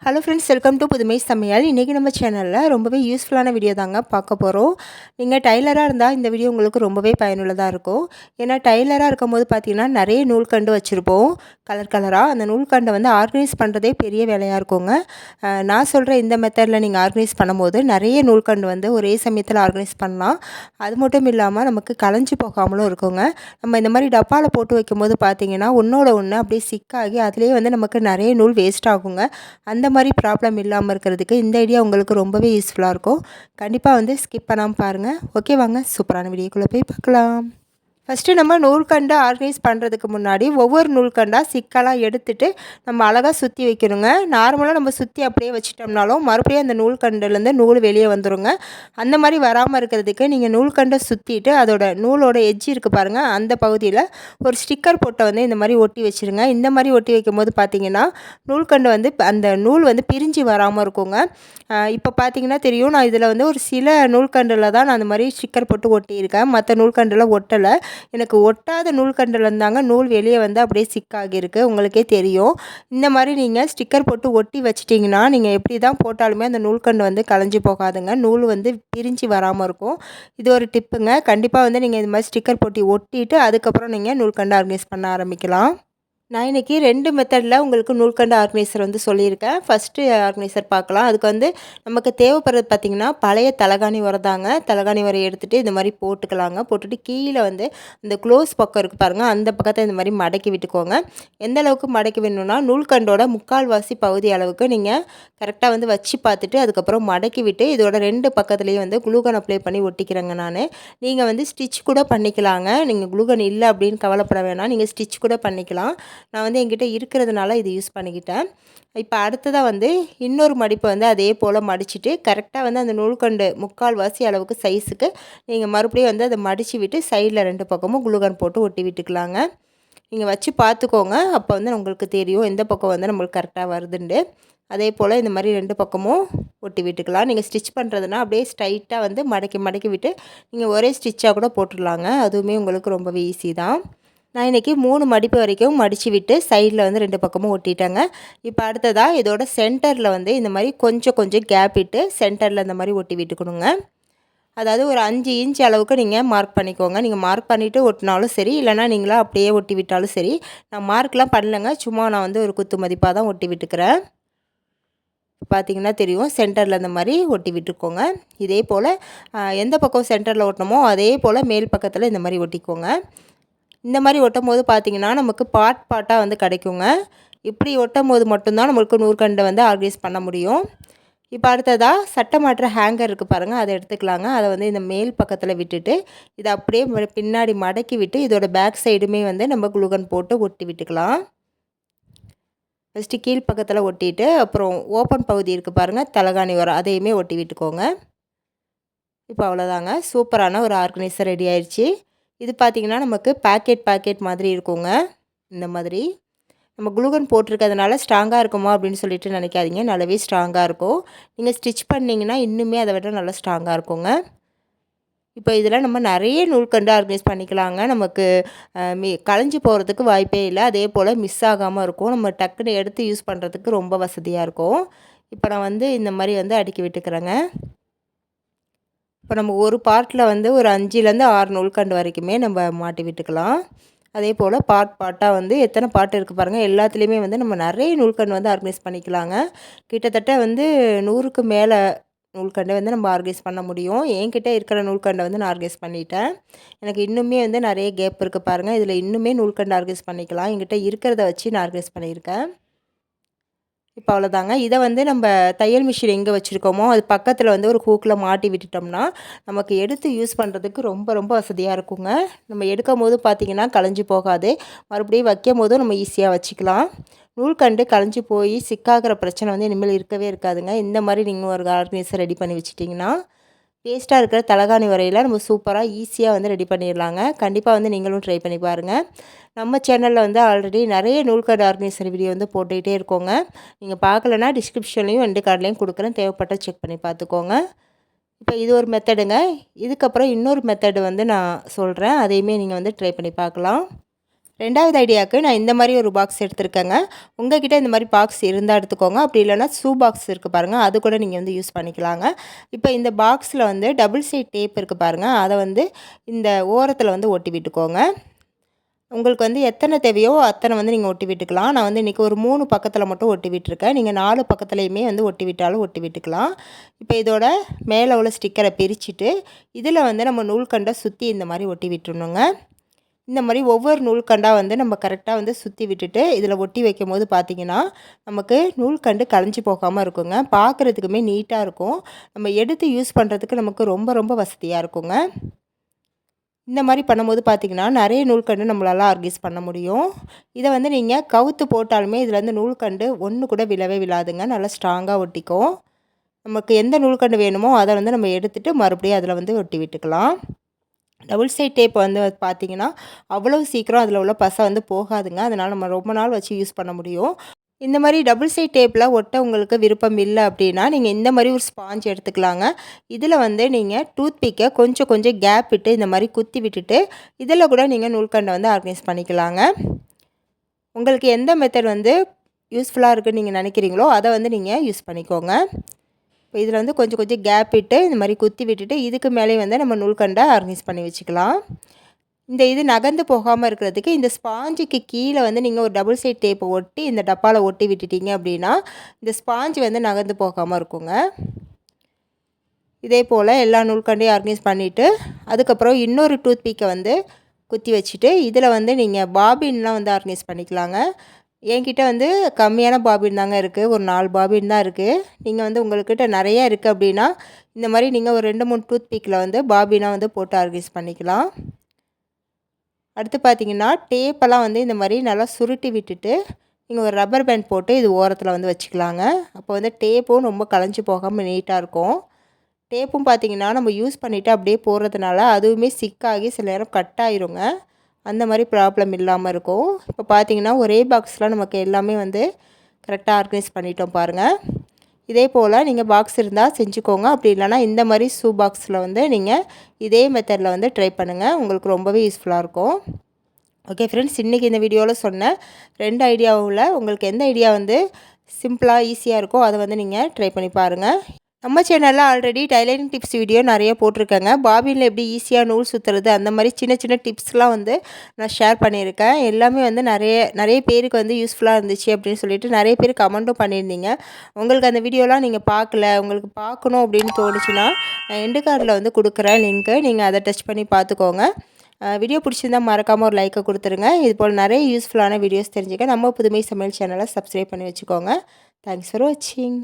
Hello friends, welcome to புதுமை சமையல். இன்றைக்கி நம்ம சேனலில் ரொம்பவே யூஸ்ஃபுல்லான வீடியோ தாங்க பார்க்க போகிறோம். நீங்கள் டைலராக இருந்தால் இந்த வீடியோ உங்களுக்கு ரொம்பவே பயனுள்ளதாக இருக்கும். ஏன்னா டைலராக இருக்கும்போது பார்த்திங்கன்னா நிறைய நூல்கண்டு வச்சுருப்போம், கலர் கலராக. அந்த நூல்கண்டை வந்து ஆர்கனைஸ் பண்ணுறதே பெரிய வேலையாக இருக்குங்க. நான் சொல்கிற இந்த மெத்தடில் நீங்கள் ஆர்கனைஸ் பண்ணும்போது நிறைய நூல்கண்டு வந்து ஒரே சமயத்தில் ஆர்கனைஸ் பண்ணலாம். அது மட்டும் இல்லாமல் நமக்கு கலைஞ்சி போகாமலும் இருக்குங்க. நம்ம இந்த மாதிரி டப்பாவில் போட்டு வைக்கும்போது பார்த்திங்கன்னா ஒன்றோட ஒன்று அப்படியே சிக்காகி அதுலேயே வந்து நமக்கு நிறைய நூல் வேஸ்ட் ஆகுங்க. அந்த மாதிரி ப்ராப்ளம் இல்லாமல் இருக்கிறதுக்கு இந்த ஐடியா உங்களுக்கு ரொம்பவே யூஸ்ஃபுல்லாக இருக்கும். கண்டிப்பாக வந்து ஸ்கிப் பண்ணாமல் பாருங்கள். ஓகே, வாங்க சூப்பரான வீடியோக்குள்ளே போய் பார்க்கலாம். ஃபஸ்ட்டு நம்ம நூல்கண்டை ஆர்கனைஸ் பண்ணுறதுக்கு முன்னாடி ஒவ்வொரு நூல்கண்டாக சிக்கெல்லாம் எடுத்துகிட்டு நம்ம அழகாக சுற்றி வைக்கணுங்க. நார்மலாக நம்ம சுற்றி அப்படியே வச்சிட்டோம்னாலும் மறுபடியும் அந்த நூல்கண்டுலேருந்து நூல் வெளியே வந்துடுங்க. அந்த மாதிரி வராமல் இருக்கிறதுக்கு நீங்கள் நூல்கண்டை சுற்றிட்டு அதோட நூலோட எட்ஜ் இருக்குது பாருங்கள், அந்த பகுதியில் ஒரு ஸ்டிக்கர் போட்டை வந்து இந்த மாதிரி ஒட்டி வச்சுருங்க. இந்த மாதிரி ஒட்டி வைக்கும்போது பார்த்திங்கன்னா நூல்கண்டு வந்து அந்த நூல் வந்து பிரிஞ்சு வராமல் இருக்குங்க. இப்போ பார்த்திங்கன்னா தெரியும், நான் இதில் வந்து ஒரு சில நூல்கண்டில் தான் நான் அந்த மாதிரி ஸ்டிக்கர் போட்டு ஒட்டியிருக்கேன். மற்ற நூல்கண்டில் ஒட்டலை. எனக்கு ஒட்டாத நூல்கண்டில் இருந்தாங்க நூல் வெளியே வந்து அப்படியே சிக்காகிருக்கு, உங்களுக்கே தெரியும். இந்த மாதிரி நீங்கள் ஸ்டிக்கர் போட்டு ஒட்டி வச்சிட்டிங்கன்னா நீங்கள் எப்படி தான் போட்டாலுமே அந்த நூல்கண்டு வந்து கலைஞ்சி போகாதுங்க. நூல் வந்து பிரிஞ்சு வராமல் இருக்கும். இது ஒரு டிப்புங்க. கண்டிப்பாக வந்து நீங்கள் இது மாதிரி ஸ்டிக்கர் போட்டு ஒட்டிட்டு அதுக்கப்புறம் நீங்கள் நூல்கண்டு ஆர்கனைஸ் பண்ண ஆரம்பிக்கலாம். நான் இன்றைக்கி 2 மெத்தடில் உங்களுக்கு நூல்கண்டு ஆர்கனைசர் வந்து சொல்லியிருக்கேன். ஃபஸ்ட்டு ஆர்கனைசர் பார்க்கலாம். அதுக்கு வந்து நமக்கு தேவைப்படுறது பார்த்திங்கன்னா பழைய தலகாணி உரை தாங்க. தலகாணி உரை எடுத்துகிட்டு இந்த மாதிரி போட்டுக்கலாங்க. போட்டுட்டு கீழே வந்து இந்த க்ளோஸ் பக்கம் இருக்குது பாருங்கள், அந்த பக்கத்தை இந்த மாதிரி மடக்கி விட்டுக்கோங்க. எந்த அளவுக்கு மடக்கி வேணும்னா நூல்கண்டோட 3/4 பகுதி அளவுக்கு நீங்கள் கரெக்டாக வந்து வச்சு பார்த்துட்டு அதுக்கப்புறம் மடக்கி விட்டு இதோட 2 பக்கத்துலேயும் வந்து குளூகன் அப்ளை பண்ணி ஒட்டிக்கிறேங்க நான். நீங்கள் வந்து ஸ்டிச் கூட பண்ணிக்கலாங்க. நீங்கள் குளூகன் இல்லை அப்படின்னு கவலைப்பட வேணாம், நீங்கள் ஸ்டிச் கூட பண்ணிக்கலாம். நான் வந்து என்கிட்ட இருக்கிறதுனால இது யூஸ் பண்ணிக்கிட்டேன். இப்போ அடுத்ததாக வந்து இன்னொரு மடிப்பை வந்து அதே போல் மடிச்சுட்டு கரெக்டாக வந்து அந்த நூல்கண்டு 3/4 அளவுக்கு சைஸுக்கு நீங்கள் மறுபடியும் வந்து அதை மடித்து விட்டு சைடில் 2 பக்கமும் குளுகன் போட்டு ஒட்டி விட்டுக்கலாங்க. நீங்கள் வச்சு பார்த்துக்கோங்க, அப்போ வந்து உங்களுக்கு தெரியும் எந்த பக்கம் வந்து நம்மளுக்கு கரெக்டாக வருதுண்டு. அதே போல் இந்த மாதிரி 2 பக்கமும் ஒட்டி விட்டுக்கலாம். நீங்கள் ஸ்டிச் பண்ணுறதுனா அப்படியே ஸ்ட்ரைட்டாக வந்து மடக்கி மடக்கி விட்டு நீங்கள் ஒரே ஸ்டிச்சாக கூட போட்டுடலாங்க. அதுவுமே உங்களுக்கு ரொம்பவே ஈஸி தான். நான் இன்றைக்கி 3 மடிப்பு வரைக்கும் மடித்து விட்டு சைடில் வந்து 2 பக்கமும் ஒட்டிட்டேங்க. இப்போ அடுத்ததாக இதோட சென்டரில் வந்து இந்த மாதிரி கொஞ்சம் கொஞ்சம் கேப் விட்டு சென்டரில் இந்த மாதிரி ஒட்டி விட்டுக்கணுங்க. அதாவது ஒரு 5 இன்ச் அளவுக்கு நீங்கள் மார்க் பண்ணிக்கோங்க. நீங்கள் மார்க் பண்ணிவிட்டு ஒட்டினாலும் சரி, இல்லைனா நீங்களாம் அப்படியே ஒட்டி விட்டாலும் சரி. நான் மார்க்லாம் பண்ணலைங்க, சும்மா நான் வந்து ஒரு குத்து மதிப்பாக தான் ஒட்டி விட்டுக்கிறேன். பார்த்திங்கன்னா தெரியும், சென்டரில் இந்த மாதிரி ஒட்டி விட்டுக்கோங்க. இதே போல் எந்த பக்கம் சென்டரில் ஒட்டணுமோ அதே போல் மேல் பக்கத்தில் இந்த மாதிரி ஒட்டிக்கோங்க. இந்த மாதிரி ஒட்டும் போது பார்த்திங்கன்னா நமக்கு பாட்டாக வந்து கிடைக்குங்க. இப்படி ஒட்டும் போது மட்டும்தான் நம்மளுக்கு நூற்கண்டை வந்து ஆர்கனைஸ் பண்ண முடியும். இப்போ அடுத்ததாக சட்டை மாட்டுற ஹேங்கர் இருக்குது பாருங்கள், அதை எடுத்துக்கலாங்க. அதை வந்து இந்த மேல் பக்கத்தில் விட்டுட்டு இதை அப்படியே பின்னாடி மடக்கி விட்டு இதோட பேக் சைடுமே வந்து நம்ம குளுகன் போட்டு ஒட்டி விட்டுக்கலாம். ஃபஸ்ட்டு கீழ் பக்கத்தில் ஒட்டிட்டு அப்புறம் ஓப்பன் பகுதி இருக்குது பாருங்கள், தலகாணி வரும், அதையுமே ஒட்டி விட்டுக்கோங்க. இப்போ அவ்வளோதாங்க, சூப்பரான ஒரு ஆர்கனைசர் ரெடி ஆயிடுச்சு. இது பார்த்திங்கன்னா நமக்கு பாக்கெட் மாதிரி இருக்குங்க. இந்த மாதிரி நம்ம குளுகன் போட்டிருக்கிறதுனால ஸ்ட்ராங்காக இருக்குமா அப்படின்னு சொல்லிட்டு நினைக்காதீங்க, நல்லாவே ஸ்ட்ராங்காக இருக்கும். நீங்கள் ஸ்டிச் பண்ணிங்கன்னா இன்னுமே அதை விட நல்லா ஸ்ட்ராங்காக இருக்குங்க. இப்போ இதில் நம்ம நிறைய நூல்கண்டு ஆர்கனைஸ் பண்ணிக்கலாங்க. நமக்கு கலைஞ்சி போகிறதுக்கு வாய்ப்பே இல்லை. அதே போல் மிஸ் ஆகாமல் இருக்கும். நம்ம டக்குன்னு எடுத்து யூஸ் பண்ணுறதுக்கு ரொம்ப வசதியாக இருக்கும். இப்போ நான் வந்து இந்த மாதிரி வந்து அடுக்கி விட்டுக்கிறேங்க. இப்போ நம்ம ஒரு பார்ட்டில் வந்து ஒரு 5லேருந்து 6 நூல்கண்டு வரைக்குமே நம்ம மாட்டி விட்டுக்கலாம். அதே போல் பார்ட்டாக வந்து எத்தனை பார்ட் இருக்குது பாருங்கள், எல்லாத்துலேயுமே வந்து நம்ம நிறைய நூல்கண்டு வந்து ஆர்கனைஸ் பண்ணிக்கலாங்க. கிட்டத்தட்ட வந்து 100க்கு மேலே நூல்கண்டை வந்து நம்ம ஆர்கனைஸ் பண்ண முடியும். என்கிட்ட இருக்கிற நூல்கண்டை வந்து நான் ஆர்கனைஸ் பண்ணிட்டேன். எனக்கு இன்னுமே வந்து நிறைய கேப் இருக்குது பாருங்கள், இதில் இன்னுமே நூல்கண்டு ஆர்கனைஸ் பண்ணிக்கலாம். என்கிட்ட இருக்கிறத வச்சு நான் ஆர்கனைஸ் பண்ணியிருக்கேன். இப்போ அவ்வளோதாங்க. இதை வந்து நம்ம தையல் மிஷின் எங்கே வச்சுருக்கோமோ அது பக்கத்தில் வந்து ஒரு ஹூக்கில் மாட்டி விட்டுட்டோம்னா நமக்கு எடுத்து யூஸ் பண்ணுறதுக்கு ரொம்ப ரொம்ப வசதியாக இருக்குங்க. நம்ம எடுக்கும் போது பார்த்திங்கன்னா கலைஞ்சி போகாது, மறுபடியும் வைக்கும் போதும் நம்ம ஈஸியாக வச்சுக்கலாம். நூல்கண்டு கலைஞ்சி போய் சிக்காகிற பிரச்சனை வந்து இனிமேல் இருக்கவே இருக்காதுங்க. இந்த மாதிரி நீங்கள் ஒரு ஆர்கனைசர் ரெடி பண்ணி வச்சிட்டிங்கன்னா வேஸ்ட்டாக இருக்கிற தலகாணி வரையில் நம்ம சூப்பராக ஈஸியாக வந்து ரெடி பண்ணிடலாங்க. கண்டிப்பாக வந்து நீங்களும் ட்ரை பண்ணி பாருங்கள். நம்ம சேனலில் வந்து ஆல்ரெடி நிறைய நூல்கண்டு ஆர்கனைசர் வீடியோ வந்து போட்டுக்கிட்டே இருக்கோங்க. நீங்கள் பார்க்கலன்னா டிஸ்கிரிப்ஷன்லையும் 2 கார்ட்லேயும் கொடுக்குறேன், தேவைப்பட்ட செக் பண்ணி பார்த்துக்கோங்க. இப்போ இது ஒரு மெத்தடுங்க. இதுக்கப்புறம் இன்னொரு மெத்தடு வந்து நான் சொல்கிறேன், அதையுமே நீங்கள் வந்து ட்ரை பண்ணி பார்க்கலாம். ரெண்டாவது ஐடியாவுக்கு நான் இந்த மாதிரி ஒரு பாக்ஸ் எடுத்துருக்கேங்க. உங்ககிட்ட இந்த மாதிரி பாக்ஸ் இருந்தால் எடுத்துக்கோங்க. அப்படி இல்லைனா ஷூ பாக்ஸ் இருக்குது பாருங்கள், அது கூட நீங்கள் வந்து யூஸ் பண்ணிக்கலாங்க. இப்போ இந்த பாக்ஸில் வந்து டபுள் சைட் டேப் இருக்குது பாருங்கள், அதை வந்து இந்த ஓரத்தில் வந்து ஒட்டி விட்டுக்கோங்க. உங்களுக்கு வந்து எத்தனை தேவையோ அத்தனை வந்து நீங்கள் ஒட்டி விட்டுக்கலாம். நான் வந்து இன்றைக்கி ஒரு 3 பக்கத்தில் மட்டும் ஒட்டி விட்டுருக்கேன். நீங்கள் 4 பக்கத்துலையுமே வந்து ஒட்டி விட்டாலும் ஒட்டி விட்டுக்கலாம். இப்போ இதோட மேலே உள்ள ஸ்டிக்கரை பிரிச்சுட்டு இதில் வந்து நம்ம நூல்கண்டை சுற்றி இந்த மாதிரி ஒட்டி விட்டுருணுங்க. இந்த மாதிரி ஒவ்வொரு நூல்கண்டாக வந்து நம்ம கரெக்டாக வந்து சுற்றி விட்டுட்டு இதில் ஒட்டி வைக்கும் போது பார்த்திங்கன்னா நமக்கு நூல்கண்டு கலைஞ்சி போகாமல் இருக்குங்க. பார்க்குறதுக்குமே நீட்டாக இருக்கும். நம்ம எடுத்து யூஸ் பண்ணுறதுக்கு நமக்கு ரொம்ப ரொம்ப வசதியாக இருக்குங்க. இந்த மாதிரி பண்ணும்போது பார்த்திங்கன்னா நிறைய நூல்கண்டு நம்மளால் ஆர்கனைஸ் பண்ண முடியும். இதை வந்து நீங்கள் கவுத்து போட்டாலுமே இதில் வந்து நூல்கண்டு ஒன்று கூட விழவே விழாதுங்க. நல்லா ஸ்ட்ராங்காக ஒட்டிக்கும். நமக்கு எந்த நூல்கண்டு வேணுமோ அதை வந்து நம்ம எடுத்துகிட்டு மறுபடியும் அதில் வந்து ஒட்டி விட்டுக்கலாம். டபுள் சைட் டேப் வந்து பார்த்திங்கன்னா அவ்வளோ சீக்கிரம் அதில் உள்ள பசை வந்து போகாதுங்க. அதனால் நம்ம ரொம்ப நாள் வச்சு யூஸ் பண்ண முடியும். இந்த மாதிரி டபுள் சைட் டேப்பில் ஒட்ட உங்களுக்கு விருப்பம் இல்லை அப்படின்னா நீங்கள் இந்த மாதிரி ஒரு ஸ்பாஞ்ச் எடுத்துக்கலாங்க. இதில் வந்து நீங்கள் டூத் பிக்கை கொஞ்சம் கொஞ்சம் கேப் விட்டு இந்த மாதிரி குத்தி விட்டுட்டு இதில் கூட நீங்கள் நூல்கண்டை வந்து ஆர்கனைஸ் பண்ணிக்கலாங்க. உங்களுக்கு எந்த மெத்தட் வந்து யூஸ்ஃபுல்லாக இருக்குதுன்னு நீங்கள் நினைக்கிறீங்களோ அதை வந்து நீங்கள் யூஸ் பண்ணிக்கோங்க. இப்போ இதில் வந்து கொஞ்சம் கொஞ்சம் கேப் விட்டு இந்த மாதிரி குத்தி விட்டுட்டு இதுக்கு மேலே வந்து நம்ம நூல்கண்டை ஆர்கனைஸ் பண்ணி வச்சுக்கலாம். இந்த இது நகர்ந்து போகாமல் இருக்கிறதுக்கு இந்த ஸ்பாஞ்சுக்கு கீழே வந்து நீங்கள் ஒரு டபுள் சைட் டேப்பை ஒட்டி இந்த டப்பாவில் ஒட்டி விட்டுட்டீங்க அப்படின்னா இந்த ஸ்பாஞ்சு வந்து நகர்ந்து போகாமல் இருக்குங்க. இதே போல் எல்லா நூல்கண்டையும் ஆர்கனைஸ் பண்ணிவிட்டு அதுக்கப்புறம் இன்னொரு டூத் பீக்கை வந்து குத்தி வச்சுட்டு இதில் வந்து நீங்கள் பாபின்லாம் வந்து ஆர்கனைஸ் பண்ணிக்கலாங்க. என்கிட்ட வந்து கம்மியான பாபின் தாங்க இருக்குது. ஒரு 4 பாபின் தான் இருக்குது. நீங்கள் வந்து உங்கள்கிட்ட நிறையா இருக்குது அப்படின்னா இந்த மாதிரி நீங்கள் ஒரு 2-3 டூத் பீக்கில் வந்து பாபினாக வந்து போட்டு ஆர்கனைஸ் பண்ணிக்கலாம். அடுத்து பார்த்திங்கன்னா டேப்பெல்லாம் வந்து இந்த மாதிரி நல்லா சுருட்டி விட்டுட்டு நீங்கள் ஒரு ரப்பர் பேண்ட் போட்டு இது ஓரத்தில் வந்து வச்சுக்கலாங்க. அப்போ வந்து டேப்பும் ரொம்ப கலைஞ்சி போகாமல் நீட்டாக இருக்கும். டேப்பும் பார்த்திங்கன்னா நம்ம யூஸ் பண்ணிவிட்டு அப்படியே போடுறதுனால அதுவுமே சிக்காகி சில நேரம் கட் ஆயிருங்க. அந்த மாதிரி ப்ராப்ளம் இல்லாமல் இருக்கும். இப்போ பார்த்திங்கன்னா ஒரே பாக்ஸில் நமக்கு எல்லாமே வந்து கரெக்டாக ஆர்கனைஸ் பண்ணிட்டோம் பாருங்கள். இதே போல் நீங்கள் பாக்ஸ் இருந்தால் செஞ்சுக்கோங்க. அப்படி இல்லைனா இந்த மாதிரி ஷூ பாக்ஸில் வந்து நீங்கள் இதே மெத்தடில் வந்து ட்ரை பண்ணுங்கள். உங்களுக்கு ரொம்பவே யூஸ்ஃபுல்லாக இருக்கும். ஓகே ஃப்ரெண்ட்ஸ், இன்றைக்கி இந்த வீடியோவில் சொன்ன 2 ஐடியாவில் உங்களுக்கு எந்த ஐடியா வந்து சிம்பிளாக ஈஸியாக இருக்கோ அதை வந்து நீங்கள் ட்ரை பண்ணி பாருங்கள். நம்ம சேனலில் ஆல்ரெடி டைலரிங் டிப்ஸ் வீடியோ நிறைய போட்டிருக்கேங்க. பாபினில் எப்படி ஈஸியாக நூல் சுற்றுறது அந்த மாதிரி சின்ன சின்ன டிப்ஸ்லாம் வந்து நான் ஷேர் பண்ணியிருக்கேன். எல்லாமே வந்து நிறைய பேருக்கு வந்து யூஸ்ஃபுல்லாக இருந்துச்சு அப்படின்னு சொல்லிட்டு நிறைய பேர் கமெண்ட்டும் பண்ணியிருந்தீங்க. உங்களுக்கு அந்த வீடியோலாம் நீங்கள் பார்க்கல, உங்களுக்கு பார்க்கணும் அப்படின்னு தோணுச்சுன்னா நான் எண்டு கார்டில் வந்து கொடுக்குறேன் லிங்க்கு, நீங்கள் அதை டச் பண்ணி பார்த்துக்கோங்க. வீடியோ பிடிச்சிருந்தால் மறக்காமல் ஒரு லைக்கை கொடுத்துருங்க. இது போல் நிறைய யூஸ்ஃபுல்லான வீடியோஸ் தெரிஞ்சுக்க நம்ம புதுமை சமையல் சேனலை சப்ஸ்கிரைப் பண்ணி வச்சுக்கோங்க. தேங்க்ஸ் ஃபார் வாட்சிங்.